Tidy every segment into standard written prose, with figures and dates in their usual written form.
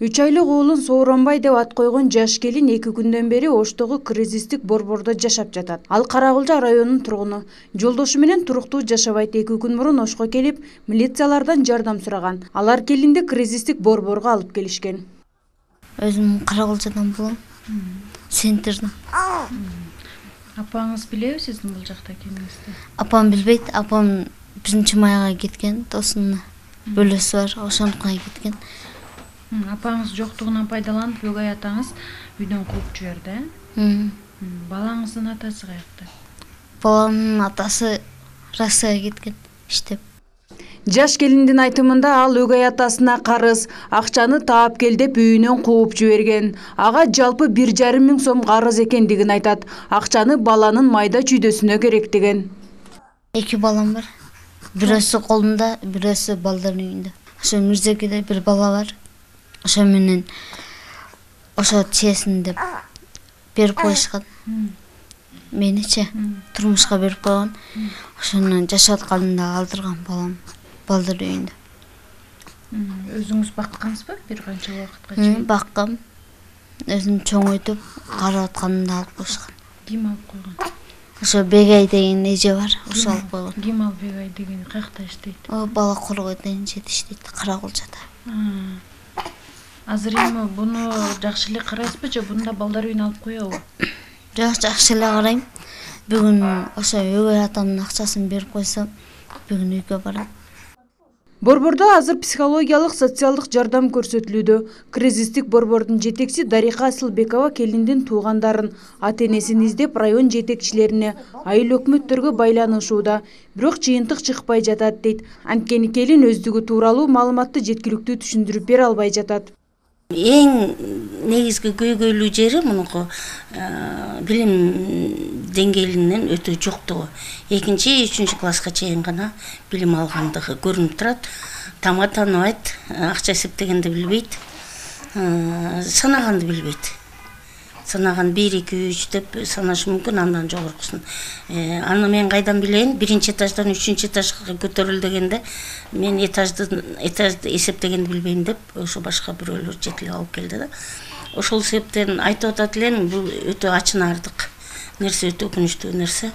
3 айлык уулун Сооронбай деп ат койгон жаш келин 2 күндөн бери Оштогу кризистик борбордо жашап жатат. Ал Каракулча районунун тургуну. Жолдошу менен туруктуу жашабайт. 2 күн мурун Ошко келип, милициялардан жардам сураган. Алар келинди кризистик борборго алып келишкен. Өзүм Каракулчадан болом. Центрден. Апаңыз билеби сиздин бул жакта экениңизди? Апам билбейт. Апам 1-майга кеткен, тосунна. Бөлөсү бар, ошонукка кеткен. Апаңыз жоктугунан пайдаланып, өгөй атаңыз үйдөн кууп жиберди, Балаңыздын атасы каякта? Баламдын атасы Россияга кеткен, иштеп. Жаш келиндин айтымында ал өгөй атасына карыз, акчаны таап кел деп үйүнөн кууп жиберген. Ага жалпы 1,5 миң сом карыз экендигин айтат. Акчаны баланын майда чүйдөсүнө керектеген. 2 балам бар. Бирөөсү колунда, бирөөсү балдардын үйүндө. Ошо Мирзекеде бир бала бар. Ошо менен ошо чесин деп берип коюшкан. Меничи турмушка берип койгон. Ошону жашап атканында алдырган балам балдар үйүндө. Өзүңүз баккансызбы бир канча убакытка чейин? Баккам. Өзүм чоңойтуп, карап атканында алып коюшкан. Ким алып койгон? Ошо Бегай деген эже бар, ошо алып койгон. Ким ал Бегай деген каякта иштейт? О, бала коргойдон иштейт, Каракулчада. Азыр эми буну жакшы эле карайсызбы же бунда балдар үйүнө алып коебу? Жок, жакшы эле карайм. Бүгүн ошо өгөй атамдын акчасын берип койсом, бүгүн үйгө барам. Борбордо азыр психологиялык, социалдык жардам көрсөтүлүүдө. Кризистик борбордун жетекчиси Дарика Асылбекова келиндин туугандарын, ата-энесин издеп район жетекчилерине, айыл өкмөттөргө байланышууда. Бирок чыйынтык чыкпай жатат дейт. Анткени келин өздүгү тууралуу маалыматты жеткиликтүү түшүндүрүп бере албай жатат. Эң негизги көйгөйлүү жери мунуку билим деңгээлинен өтө жоктугу. 2-3 класска чейин гана билим алгандыгы көрүнүп турат. Тама тааныбайт, акча эсептегенди билбейт, санаганды билбейт. Санаган 1, 2, 3 деп санашы мүмкүн, андан жогоркусун. Аны мен кайдан билейин? 1-этаждан 3-этажга көтөрүл дегенде, мен этажды эсептегенди билбейм деп, ошо башка бирөөлөр жетилип алып келди да. Ошол себептен айтып атат элем, бул өтө ачынардык нерсе, өтө өкүнүчтүү нерсе.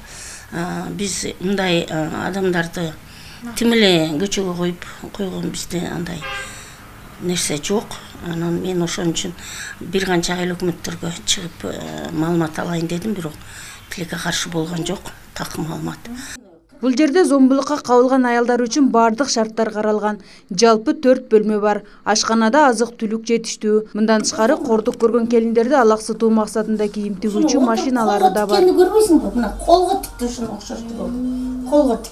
Биз мындай адамдарды тим эле көчөгө коюп койгон бизде андай нерсе жок. Анан мен ошон үчүн бир канча айыл өкмөттөргө чыгып маалымат алайын дедим, бирок тилекке каршы болгон жок, так маалымат. Бул жерде зомбулукка кабылган аялдар үчүн бардык шарттар каралган. Жалпы 4 бөлмө бар. Ашканада азык-түлүк жетиштүү. Мындан тышкары кордук көргөн келиндерди алаксытуу максатында кийим тигүүчү машиналары да бар. Көрбөйсүңбү? Мына колго тикти ушуну окшошту. Колго.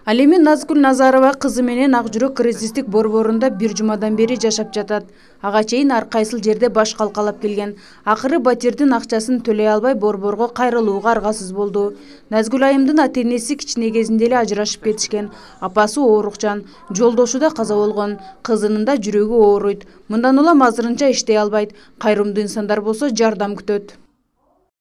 Ал эми Назгүл Назарова кызы менен Ак жүрөк кризистик борборунда 1 жумадан бери жашап жатат. Ага чейин ар кайсыл жерде баш калкалап келген. Акыры батирдин акчасын төлөй албай борборго кайрылууга аргасыз болду. Назгүл айымдын ата-энеси кичине кезинде эле ажырашып кетишкен. Апасы оорукчан, жолдошу да каза болгон. Кызынын да жүрөгү ооруйт. Мындан улам азырынча иштей албайт. Кайрымдуу инсандар болсо жардам күтөт.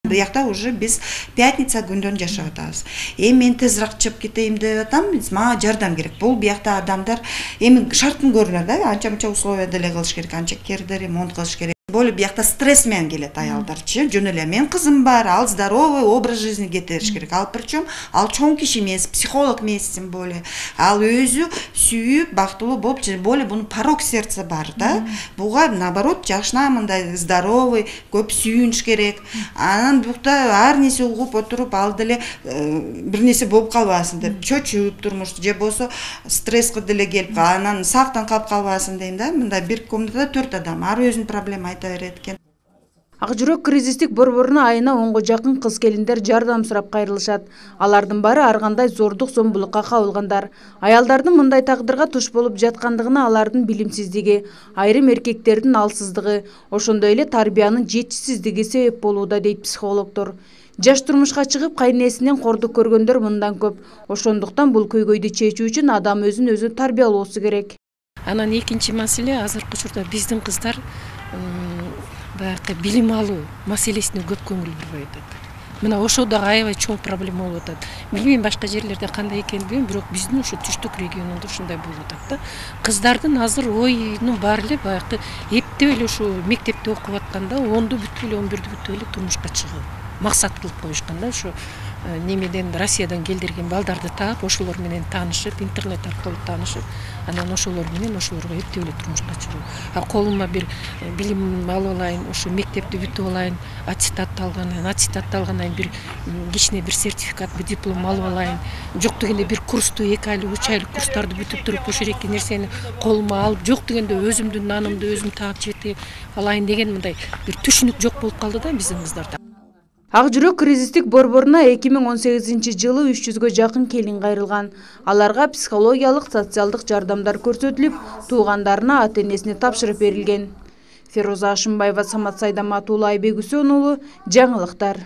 Буякта уже биз пятница күндөн жашап атабыз. Мен тезирээк чыгып кетейин деп атам, мага жардам керек. Бул буякта адамдар эми шартын көрүнөр да, анча-мынча условия деле кылыш керек, анча керде ремонт кылыш керек. Более буякта стресс менен келет аялдарчы. Жөн эле мен кызым бар, ал здоровый образ жизни кетириш керек. Ал причем ал чоң киши эмес, психолог эмес, тем более. Ал өзү сүйүп, бактылуу болуп, более бунун порок сердца бар да. Буга наоборот жакшына мындай здоровый, көп сүйүнүш керек. Анан букта ар нерсе угуп отуруп, ал деле бир нерсе болуп калбасын деп, чөчүп турмушту же болсо стресске деле келип, анан сактан калып калбасын дейм да. Мындай бир комнатада 4 адам, ар өзүнүн проблема Ак жүрөк кризистик борборуна айына 10га жакын кыз келиндер жардам сурап кайрылышат. Алардын баары ар кандай зордук зомбулукка кабылгандар. Аялдардын мындай тагдырга туш болуп жаткандыгына алардын билимсиздиги, айрым эркектердин алсыздыгы, ошондой эле тарбиянын жетишсиздиги себеп болууда дейт психологдор. Жаш турмушка чыгып кайнесинен кордук көргөндөр мындан көп. Ошондуктан бул көйгөйдү чечүү үчүн адам өзүн өзү тарбиялоосу керек. Анан экинчи маселе, азыркы учурда биздин кыздар баягы билим алуу маселесине көп көңүл бурбай атат. мына ошодо аябай чоң проблема болуп атат. Билбейм башка жерлерде кандай экенин билбейм, бирок биздин ушу түштүк регионунда ушундай болуп атат да. Кыздардын азыр оюнун баары эле баягы эптеп эле ушу мектепте окуп атканда 10-ду бүтүп эле 11-дү бүтүп эле турмушка чыгуу максат кылып коюшкан да. Ушу немеден Россиядан келдирген балдарды таап, ошолор менен таанышып, интернет аркылуу таанышып, анан ошолор менен ошолорго эптеп эле турмушка чыгуу. Колума бир билим алып алайын, ошо мектепти бүтүп алайын, аттестатты алгандан бир кичине бир сертификат, бир диплом алып алайын. Жок дегенде бир курсту 2 айлык, 3 айлык курстарды бүтүп туруп, ошол эки нерсени колума алып, жок дегенде өзүмдүн нанымды өзүм таап жете алайын деген мындай бир түшүнүк жок болуп калды да биздин кыздарда. Ак жүрөк кризистик борборуна 2018-жылы 300гө жакын келин кайрылган. Аларга психологиялык, социалдык жардамдар көрсөтүлүп, туугандарына, ата-энесине тапшырып берилген. Фероза Ашымбаева, Самат Сайдаматулла, Айбек Үсөнұлы, жаңылыктар.